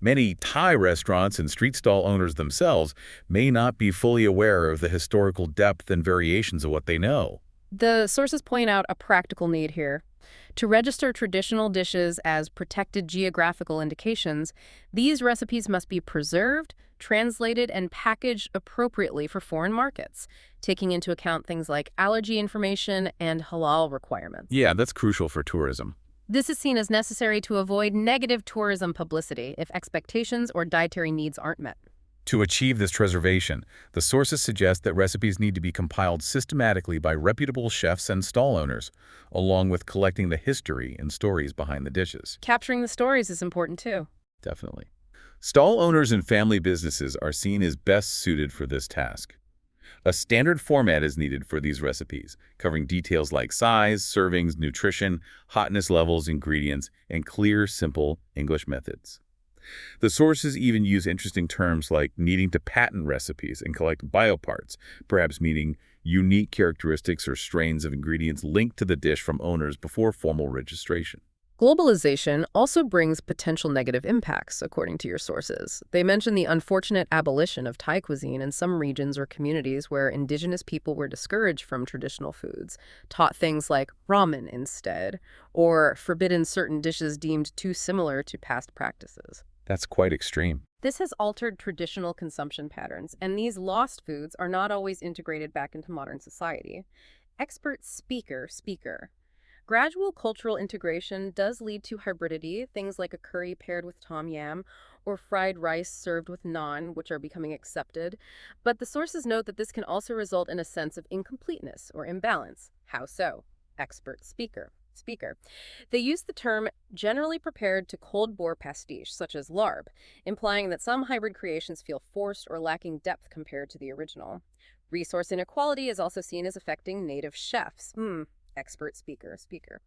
many Thai restaurants and street stall owners themselves may not be fully aware of the historical depth and variations of what they know. The sources point out a practical need here. To register traditional dishes as protected geographical indications, these recipes must be preserved, translated, and packaged appropriately for foreign markets, taking into account things like allergy information and halal requirements. Yeah, that's crucial for tourism. This is seen as necessary to avoid negative tourism publicity if expectations or dietary needs aren't met. To achieve this preservation, the sources suggest that recipes need to be compiled systematically by reputable chefs and stall owners, along with collecting the history and stories behind the dishes. Capturing the stories is important too. Definitely. Stall owners and family businesses are seen as best suited for this task. A standard format is needed for these recipes, covering details like size, servings, nutrition, hotness levels, ingredients, and clear, simple English methods. The sources even use interesting terms like needing to patent recipes and collect bioparts, perhaps meaning unique characteristics or strains of ingredients linked to the dish from owners before formal registration. Globalization also brings potential negative impacts, according to your sources. They mention the unfortunate abolition of Thai cuisine in some regions or communities where indigenous people were discouraged from traditional foods, taught things like ramen instead, or forbidden certain dishes deemed too similar to past practices. That's quite extreme. This has altered traditional consumption patterns, and these lost foods are not always integrated back into modern society. Expert speaker. Gradual cultural integration does lead to hybridity, things like a curry paired with tom yam or fried rice served with naan, which are becoming accepted. But the sources note that this can also result in a sense of incompleteness or imbalance. How so? Expert speaker. They use the term generally prepared to cold bore pastiche, such as larb, implying that some hybrid creations feel forced or lacking depth compared to the original. Resource inequality is also seen as affecting native chefs. Expert speaker.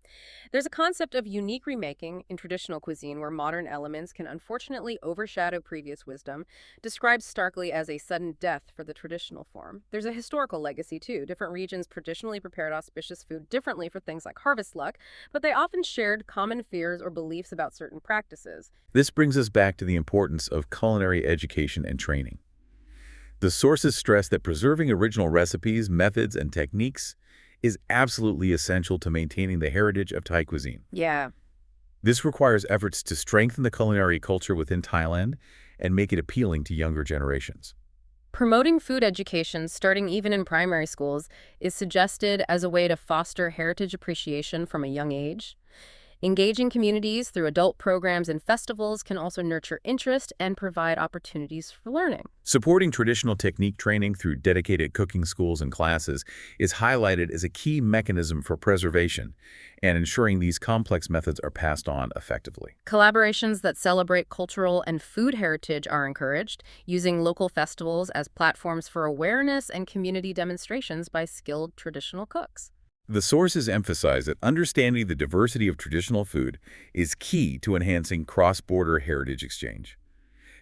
There's a concept of unique remaking in traditional cuisine where modern elements can unfortunately overshadow previous wisdom, described starkly as a sudden death for the traditional form. There's a historical legacy, too. Different regions traditionally prepared auspicious food differently for things like harvest luck, but they often shared common fears or beliefs about certain practices. This brings us back to the importance of culinary education and training. The sources stress that preserving original recipes, methods, and techniques is absolutely essential to maintaining the heritage of Thai cuisine. Yeah. This requires efforts to strengthen the culinary culture within Thailand and make it appealing to younger generations. Promoting food education, starting even in primary schools, is suggested as a way to foster heritage appreciation from a young age. Engaging communities through adult programs and festivals can also nurture interest and provide opportunities for learning. Supporting traditional technique training through dedicated cooking schools and classes is highlighted as a key mechanism for preservation and ensuring these complex methods are passed on effectively. Collaborations that celebrate cultural and food heritage are encouraged, using local festivals as platforms for awareness and community demonstrations by skilled traditional cooks. The sources emphasize that understanding the diversity of traditional food is key to enhancing cross-border heritage exchange.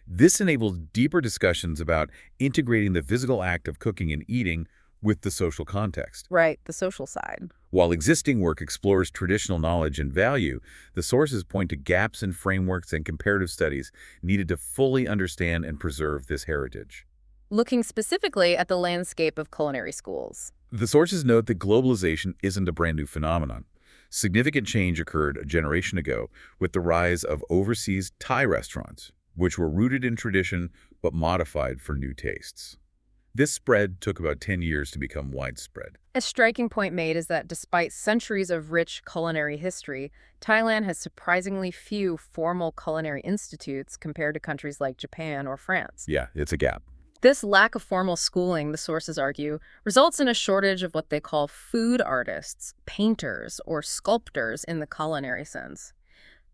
This enables deeper discussions about integrating the physical act of cooking and eating with the social context. Right, the social side. While existing work explores traditional knowledge and value, the sources point to gaps in frameworks and comparative studies needed to fully understand and preserve this heritage. Looking specifically at the landscape of culinary schools. The sources note that globalization isn't a brand new phenomenon. Significant change occurred a generation ago with the rise of overseas Thai restaurants, which were rooted in tradition but modified for new tastes. This spread took about 10 years to become widespread. A striking point made is that despite centuries of rich culinary history, Thailand has surprisingly few formal culinary institutes compared to countries like Japan or France. Yeah, it's a gap. This lack of formal schooling, the sources argue, results in a shortage of what they call food artists, painters, or sculptors in the culinary sense.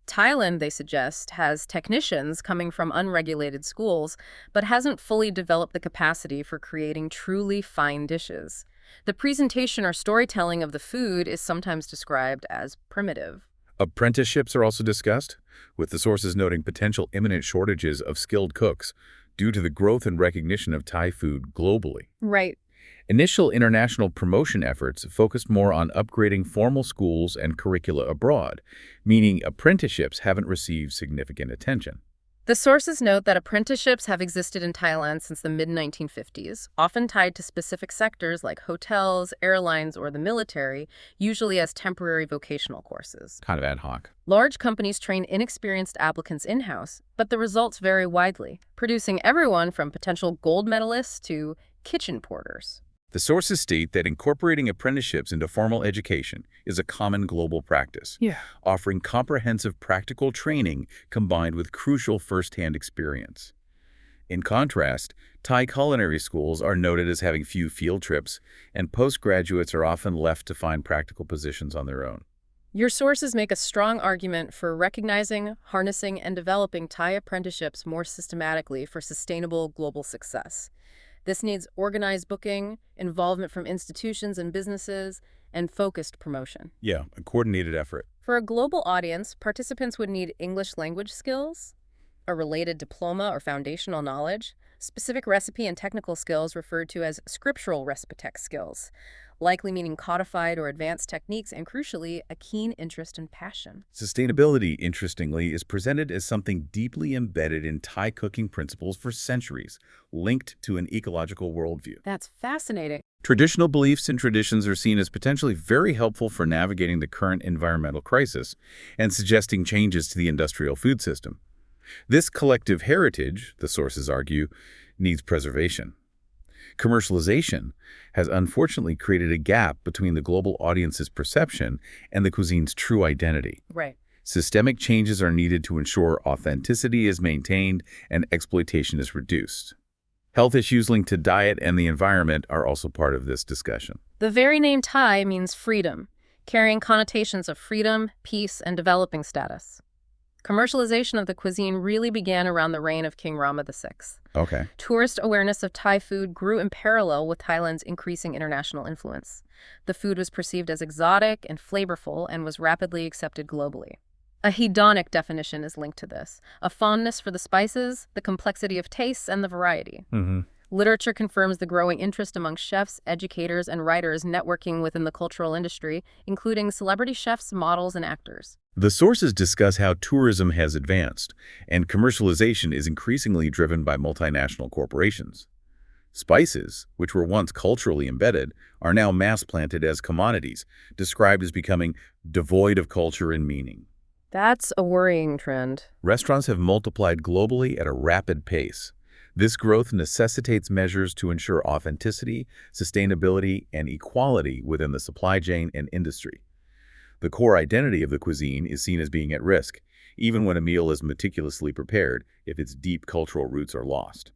Thailand, they suggest, has technicians coming from unregulated schools, but hasn't fully developed the capacity for creating truly fine dishes. The presentation or storytelling of the food is sometimes described as primitive. Apprenticeships are also discussed, with the sources noting potential imminent shortages of skilled cooks due to the growth and recognition of Thai food globally. Right. Initial international promotion efforts focused more on upgrading formal schools and curricula abroad, meaning apprenticeships haven't received significant attention. The sources note that apprenticeships have existed in Thailand since the mid-1950s, often tied to specific sectors like hotels, airlines, or the military, usually as temporary vocational courses. Kind of ad hoc. Large companies train inexperienced applicants in-house, but the results vary widely, producing everyone from potential gold medalists to kitchen porters. The sources state that incorporating apprenticeships into formal education is a common global practice, offering comprehensive practical training combined with crucial first-hand experience. In contrast, Thai culinary schools are noted as having few field trips, and postgraduates are often left to find practical positions on their own. Your sources make a strong argument for recognizing, harnessing, and developing Thai apprenticeships more systematically for sustainable global success. This needs organized booking, involvement from institutions and businesses, and focused promotion. Yeah, a coordinated effort. For a global audience, participants would need English language skills, a related diploma or foundational knowledge. Specific recipe and technical skills referred to as scriptural recipitech skills, likely meaning codified or advanced techniques, and crucially, a keen interest and passion. Sustainability, interestingly, is presented as something deeply embedded in Thai cooking principles for centuries, linked to an ecological worldview. That's fascinating. Traditional beliefs and traditions are seen as potentially very helpful for navigating the current environmental crisis and suggesting changes to the industrial food system. This collective heritage, the sources argue, needs preservation. Commercialization has unfortunately created a gap between the global audience's perception and the cuisine's true identity. Right. Systemic changes are needed to ensure authenticity is maintained and exploitation is reduced. Health issues linked to diet and the environment are also part of this discussion. The very name Thai means freedom, carrying connotations of freedom, peace, and developing status. Commercialization of the cuisine really began around the reign of King Rama VI. Okay. Tourist awareness of Thai food grew in parallel with Thailand's increasing international influence. The food was perceived as exotic and flavorful and was rapidly accepted globally. A hedonic definition is linked to this, a fondness for the spices, the complexity of tastes, and the variety. Literature confirms the growing interest among chefs, educators, and writers networking within the cultural industry, including celebrity chefs, models, and actors. The sources discuss how tourism has advanced, and commercialization is increasingly driven by multinational corporations. Spices, which were once culturally embedded, are now mass-planted as commodities, described as becoming devoid of culture and meaning. That's a worrying trend. Restaurants have multiplied globally at a rapid pace. This growth necessitates measures to ensure authenticity, sustainability, and equality within the supply chain and industry. The core identity of the cuisine is seen as being at risk, even when a meal is meticulously prepared, if its deep cultural roots are lost.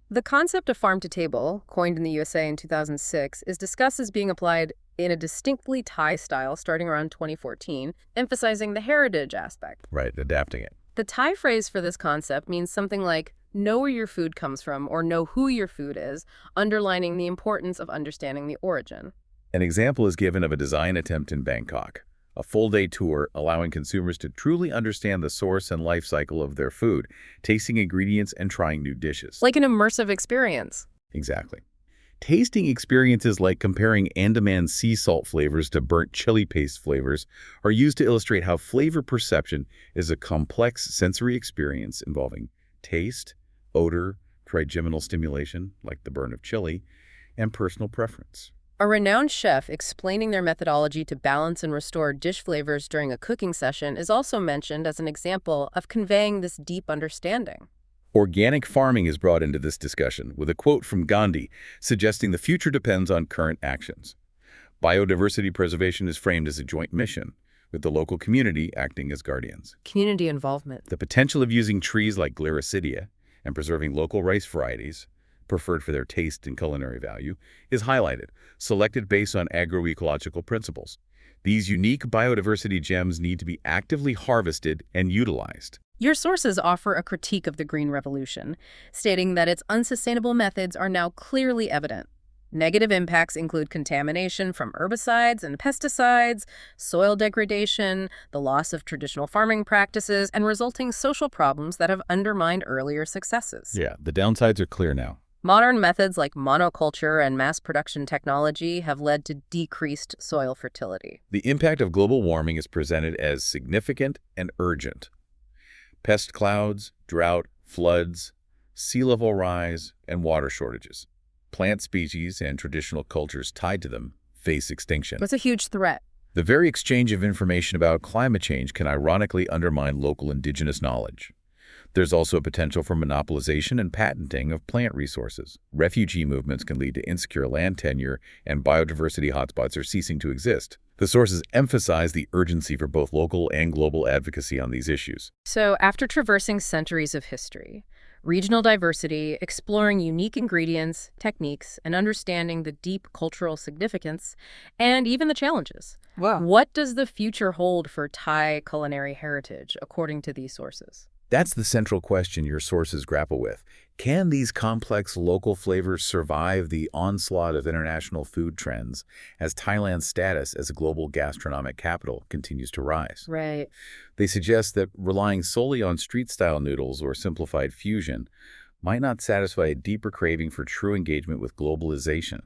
The concept of farm-to-table, coined in the USA in 2006, is discussed as being applied in a distinctly Thai style starting around 2014, emphasizing the heritage aspect. Right, adapting it. The Thai phrase for this concept means something like, know where your food comes from or know who your food is, underlining the importance of understanding the origin. An example is given of a design attempt in Bangkok, a full-day tour allowing consumers to truly understand the source and life cycle of their food, tasting ingredients and trying new dishes. Like an immersive experience. Exactly. Tasting experiences like comparing Andaman sea salt flavors to burnt chili paste flavors are used to illustrate how flavor perception is a complex sensory experience involving taste, odor, trigeminal stimulation, like the burn of chili, and personal preference. A renowned chef explaining their methodology to balance and restore dish flavors during a cooking session is also mentioned as an example of conveying this deep understanding. Organic farming is brought into this discussion, with a quote from Gandhi suggesting the future depends on current actions. Biodiversity preservation is framed as a joint mission, with the local community acting as guardians. Community involvement. The potential of using trees like Gliricidia and preserving local rice varieties, preferred for their taste and culinary value, is highlighted, selected based on agroecological principles. These unique biodiversity gems need to be actively harvested and utilized. Your sources offer a critique of the Green Revolution, stating that its unsustainable methods are now clearly evident. Negative impacts include contamination from herbicides and pesticides, soil degradation, the loss of traditional farming practices, and resulting social problems that have undermined earlier successes. Yeah, the downsides are clear now. Modern methods like monoculture and mass production technology have led to decreased soil fertility. The impact of global warming is presented as significant and urgent. Pest clouds, drought, floods, sea level rise, and water shortages. Plant species and traditional cultures tied to them face extinction. It's a huge threat. The very exchange of information about climate change can ironically undermine local indigenous knowledge. There's also a potential for monopolization and patenting of plant resources. Refugee movements can lead to insecure land tenure, and biodiversity hotspots are ceasing to exist. The sources emphasize the urgency for both local and global advocacy on these issues. So, after traversing centuries of history, regional diversity, exploring unique ingredients, techniques, and understanding the deep cultural significance, and even the challenges, Wow. what does the future hold for Thai culinary heritage, according to these sources? That's the central question your sources grapple with. Can these complex local flavors survive the onslaught of international food trends as Thailand's status as a global gastronomic capital continues to rise? Right. They suggest that relying solely on street-style noodles or simplified fusion might not satisfy a deeper craving for true engagement with globalization.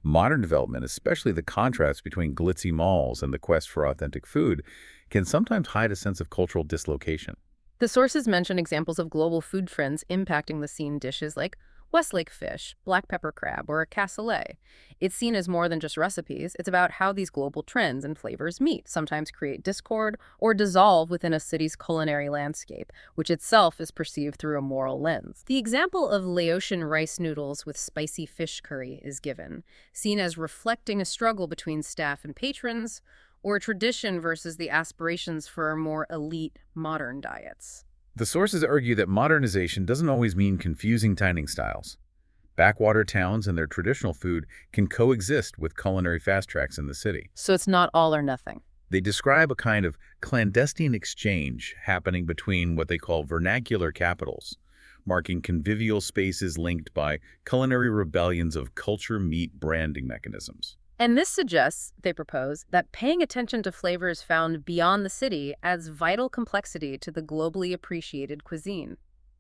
Modern development, especially the contrast between glitzy malls and the quest for authentic food, can sometimes hide a sense of cultural dislocation. The sources mention examples of global food trends impacting the scene dishes like Westlake fish, black pepper crab, or cassoulet. It's seen as more than just recipes. It's about how these global trends and flavors meet, sometimes create discord or dissolve within a city's culinary landscape, which itself is perceived through a moral lens. The example of Laotian rice noodles with spicy fish curry is given, seen as reflecting a struggle between staff and patrons, or tradition versus the aspirations for more elite modern diets. The sources argue that modernization doesn't always mean confusing dining styles. Backwater towns and their traditional food can coexist with culinary fast tracks in the city. So it's not all or nothing. They describe a kind of clandestine exchange happening between what they call vernacular capitals, marking convivial spaces linked by culinary rebellions of culture meet branding mechanisms. And this suggests, they propose, that paying attention to flavors found beyond the city adds vital complexity to the globally appreciated cuisine.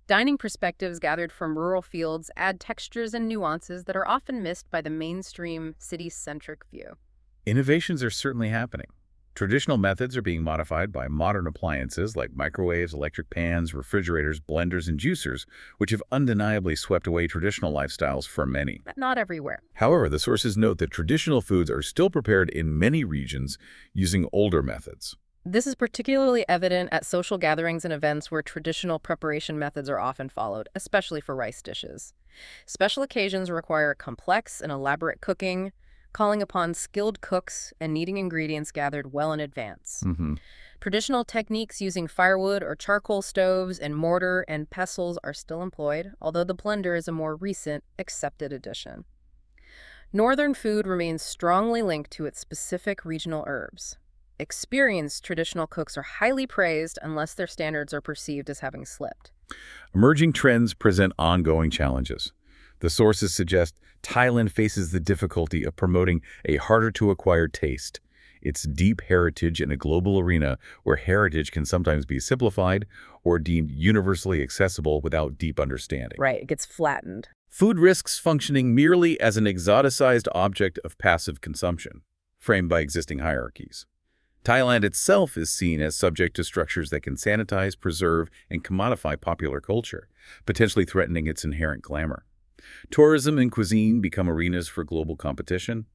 Dining perspectives gathered from rural fields add textures and nuances that are often missed by the mainstream city-centric view. Innovations are certainly happening. Traditional methods are being modified by modern appliances like microwaves, electric pans, refrigerators, blenders, and juicers, which have undeniably swept away traditional lifestyles for many. But not everywhere. However, the sources note that traditional foods are still prepared in many regions using older methods. This is particularly evident at social gatherings and events where traditional preparation methods are often followed, especially for rice dishes. Special occasions require complex and elaborate cooking, calling upon skilled cooks and needing ingredients gathered well in advance. Traditional techniques using firewood or charcoal stoves and mortar and pestles are still employed, although the blender is a more recent, accepted addition. Northern food remains strongly linked to its specific regional herbs. Experienced traditional cooks are highly praised unless their standards are perceived as having slipped. Emerging trends present ongoing challenges. The sources suggest Thailand faces the difficulty of promoting a harder-to-acquire taste, its deep heritage in a global arena where heritage can sometimes be simplified or deemed universally accessible without deep understanding. Right, it gets flattened. Food risks functioning merely as an exoticized object of passive consumption, framed by existing hierarchies. Thailand itself is seen as subject to structures that can sanitize, preserve, and commodify popular culture, potentially threatening its inherent glamour. Tourism and cuisine become arenas for global competition.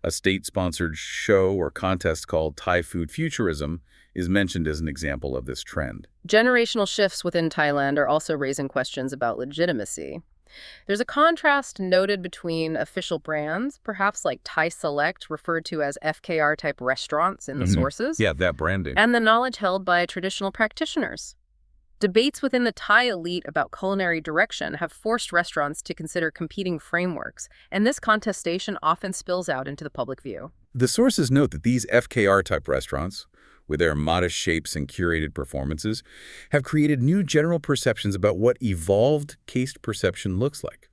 A state-sponsored show or contest called Thai Food Futurism is mentioned as an example of this trend. Generational shifts within Thailand are also raising questions about legitimacy. There's a contrast noted between official brands, perhaps like Thai Select, referred to as FKR-type restaurants in the sources, Yeah, that branding. and the knowledge held by traditional practitioners. Debates within the Thai elite about culinary direction have forced restaurants to consider competing frameworks, and this contestation often spills out into the public view. The sources note that these FKR-type restaurants, with their modest shapes and curated performances, have created new general perceptions about what evolved caste perception looks like.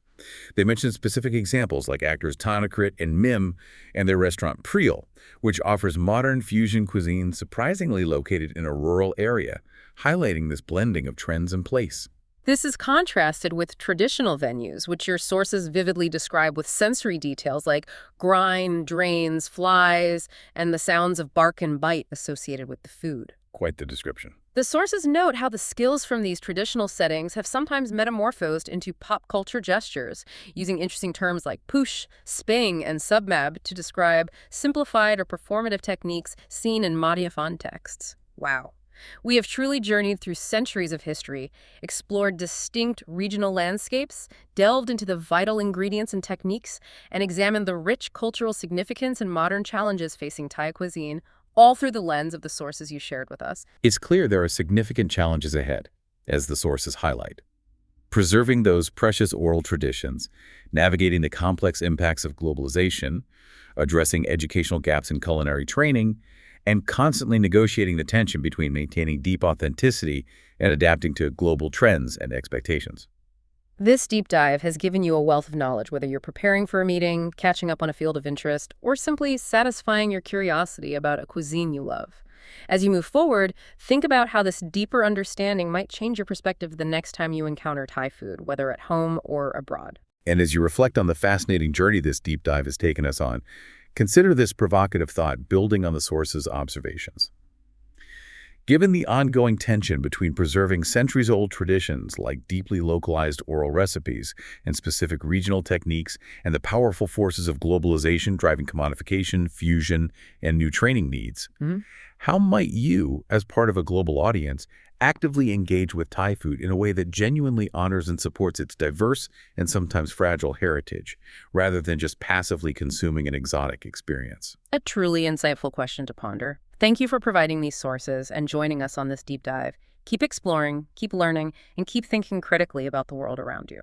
They mention specific examples like actors Tanakrit and Mim and their restaurant Priel, which offers modern fusion cuisine surprisingly located in a rural area, highlighting this blending of trends and place. This is contrasted with traditional venues, which your sources vividly describe with sensory details like grind, drains, flies, and the sounds of bark and bite associated with the food. Quite the description. The sources note how the skills from these traditional settings have sometimes metamorphosed into pop culture gestures, using interesting terms like push, sping, and submab to describe simplified or performative techniques seen in Madhyavan texts. Wow. We have truly journeyed through centuries of history, explored distinct regional landscapes, delved into the vital ingredients and techniques, and examined the rich cultural significance and modern challenges facing Thai cuisine, all through the lens of the sources you shared with us. It's clear there are significant challenges ahead, as the sources highlight. Preserving those precious oral traditions, navigating the complex impacts of globalization, addressing educational gaps in culinary training, and constantly negotiating the tension between maintaining deep authenticity and adapting to global trends and expectations. This deep dive has given you a wealth of knowledge, whether you're preparing for a meeting, catching up on a field of interest, or simply satisfying your curiosity about a cuisine you love. As you move forward, think about how this deeper understanding might change your perspective the next time you encounter Thai food, whether at home or abroad. And as you reflect on the fascinating journey this deep dive has taken us on, consider this provocative thought building on the source's observations. Given the ongoing tension between preserving centuries-old traditions like deeply localized oral recipes and specific regional techniques and the powerful forces of globalization driving commodification, fusion, and new training needs, how might you, as part of a global audience, actively engage with Thai food in a way that genuinely honors and supports its diverse and sometimes fragile heritage, rather than just passively consuming an exotic experience? A truly insightful question to ponder. Thank you for providing these sources and joining us on this deep dive. Keep exploring, keep learning, and keep thinking critically about the world around you.